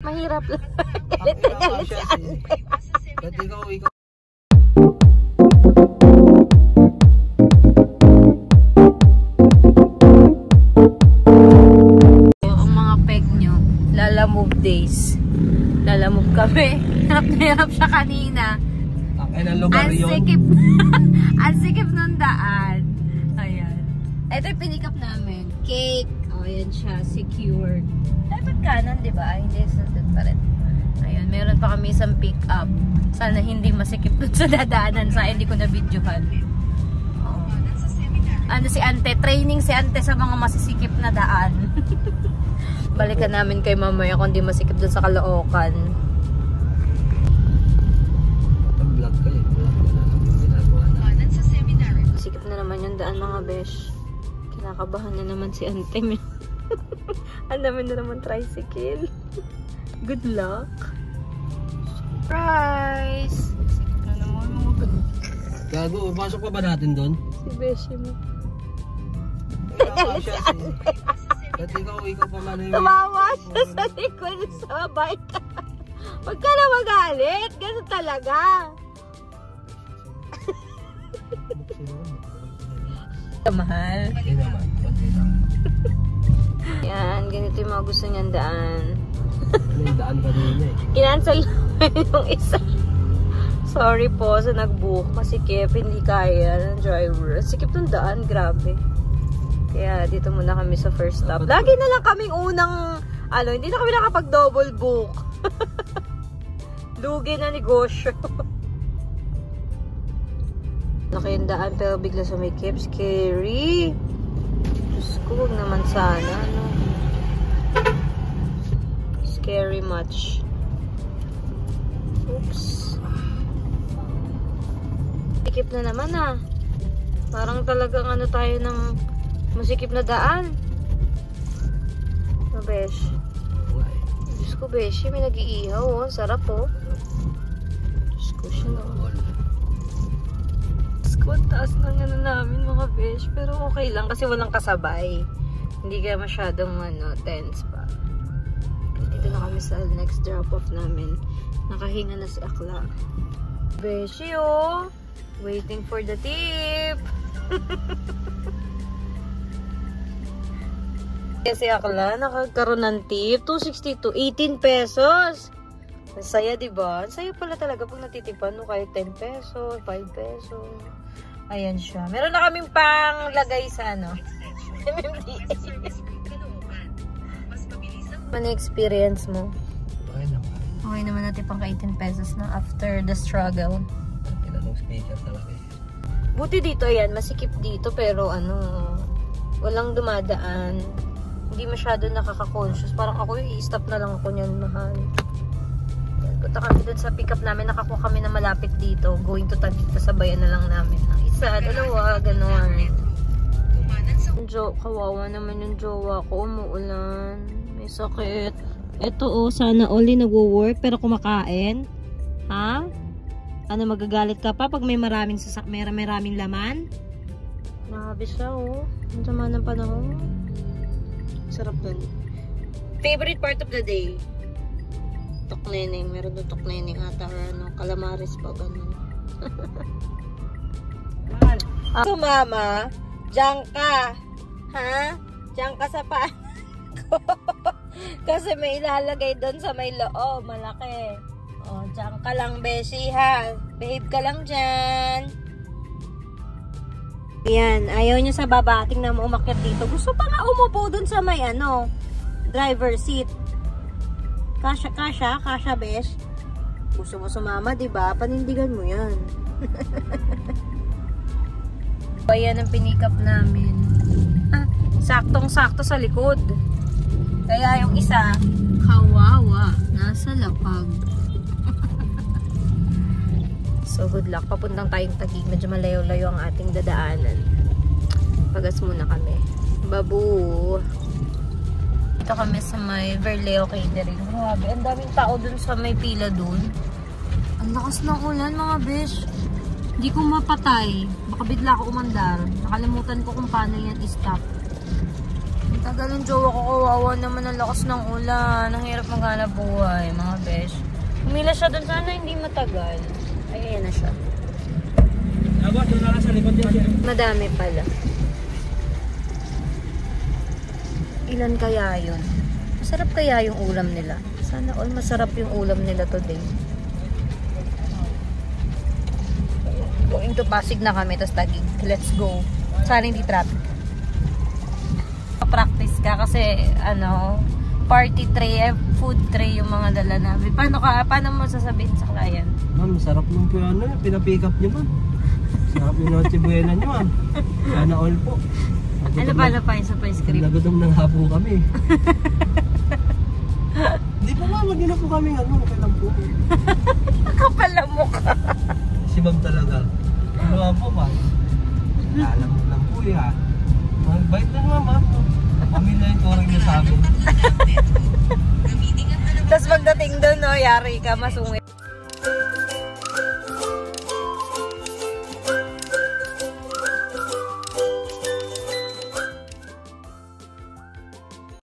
Mahirap lang. Galit na galit si ante. Pati ikaw. Ang mga peg nyo, lalamove days. Lalamove kami. Hirap na hirap siya kanina. Ang sikip ng daan. Ayan. Ito yung pinikap namin. Cake. O, ayan siya. Secured. Dapat kanan, di ba? Hindi, sunod pa rin. Ayan. Meron pa kami isang pick up. Sana hindi masikip dun sa dadaanan. Sa hindi ko na videohan. Oh. Ano si ante? Training si ante sa mga masisikip na daan. Balikan namin kay mamaya kung di masikip dun sa Caloocan. Vlog ka eh. Vlog ko na lang yung ginagawa na. Sikip na naman yung daan mga besh. Kinakabahan na naman si ante. Ang dami na naman tricycle. Good luck. Surprise! Sikip na naman mga besh. Gago, pasok pa ba natin doon? Si Beshi mo. Gago siya eh. Pati ikaw pa man yung... Tumawa siya sa likod sa bike. Huwag ka na magalit. Ganun talaga. Mahal. Hindi naman, pati lang. Yan, ganito yung mga gusto niyang daan. Ano yung daan kanina eh. Kinancel namin yung isa. Sorry po sa nag-book. Masikip, hindi kaya ng driver. Sikip ng daan, grabe. Kaya dito muna kami sa first stop. Lagi na lang kaming unang, hindi na kami nakapag-double book. Lugi na negosyo. Laki yung daan pero bigla sumikip. Scary. Diyos ko, huwag naman sana. Ano? Scary much. Oops. Sikip na naman ah. Parang talagang tayo ng masikip na daan. No, besh. Diyos ko, beshi. May nag-iihaw, oh. Sarap, oh. Diyos ko siya, oh. Diyos ko, taas ng namin, mga besh. Pero okay lang kasi walang kasabay. Hindi kaya masyadong, tense pa. Dito na kami sa next drop-off namin. Nakahinga na si Akla. Beshi, oh. Waiting for the tip. Kasi Akla, nakagkaroon ng tip. 262, 18 pesos. Ang saya, diba? Ang saya pala talaga pag natitipan mo kahit 10 pesos, 5 pesos. Ayan siya. Meron na kaming pang lagay sa MMDA. Ano experience mo? Okay naman. Okay naman natin pang 18 pesos na after the struggle. Tinanong speaker talaga eh. Buti dito yan, masikip dito pero walang dumadaan. Hindi masyado nakaka-conscious. Parang ako i-stop na lang ako niyan, mahal. Punta kami dun sa pick up namin. Nakakuha kami na malapit dito. Going to Taguig, sabayan na lang namin. Isa, dalawa, gano'n. Kawawa naman yung jowa ko. Umuulan. May sakit. Ito sana only nagwo-work pero kumakain. Ha? Ano, magagalit ka pa pag may maraming laman? Grabe siya, Ang sama ng panahon. Sarap dun. Favorite part of the day? Tokneneng. Meron doon tokneneng ata or calamares pa ganun. Ako, mama, diyan ka. Ha? Diyan ka sa paan ko. Kasi may ilalagay doon sa may loob. Malaki. Diyan ka lang, beshi, ha? Behave ka lang dyan. Yan. Ayaw niya sa baba. Tingnan mo, umakyat dito. Gusto pa nga umupo doon sa may, driver seat. Kasha, besh. Gusto mo sumama, diba? Panindigan mo yan. Ayan ang pinikap namin. Saktong-sakto sa likod. Kaya yung isa, kawawa. Nasa lapag. So, good luck. Papuntang tayong Taguig. Medyo malayo-layo ang ating dadaanan. Pagas muna kami. Babu! Dito kami sa may Verleo Catering. Grabe, ang daming tao dun sa may pila dun. Ang lakas ng ulan, mga besh. Hindi ko mapatay. Baka bigla ako umandar. Nakalimutan ko kung paano yan i-stop. Ang Tagal ng jowa ko, kawawa naman ang lakas ng ulan. Ang hirap maghanap buhay, mga besh. Humila siya dun, sana hindi matagal. Ay, ayan na siya. Aba, doon na lang sa likod niya. Madami pala. Ilan kaya yun? Masarap kaya yung ulam nila? Sana all masarap yung ulam nila today. Going to Pasig na kami, tapos Taguig. Let's go. Sana hindi traffic. Practice ka kasi ano, party tray, food tray yung mga dala namin. Paano mo sasabihin sa client? Ma'am, sarap nung pinapick up niyo, ma'am. Sarap yung Noche Buena niyo, ma'am. Sana all po. Ano pa yung sa script? Nagutom ng hapon kami. Hindi po ma'am, magina po kami kailan po. Kapal na mukha. Si ma'am talaga. Ano nga po, ma'am? Alam mo lang po ya. Magbait na naman, ma'am. Kami na yung turing niya sa amin. Tapos pagdating doon, no, yari ka, masungit.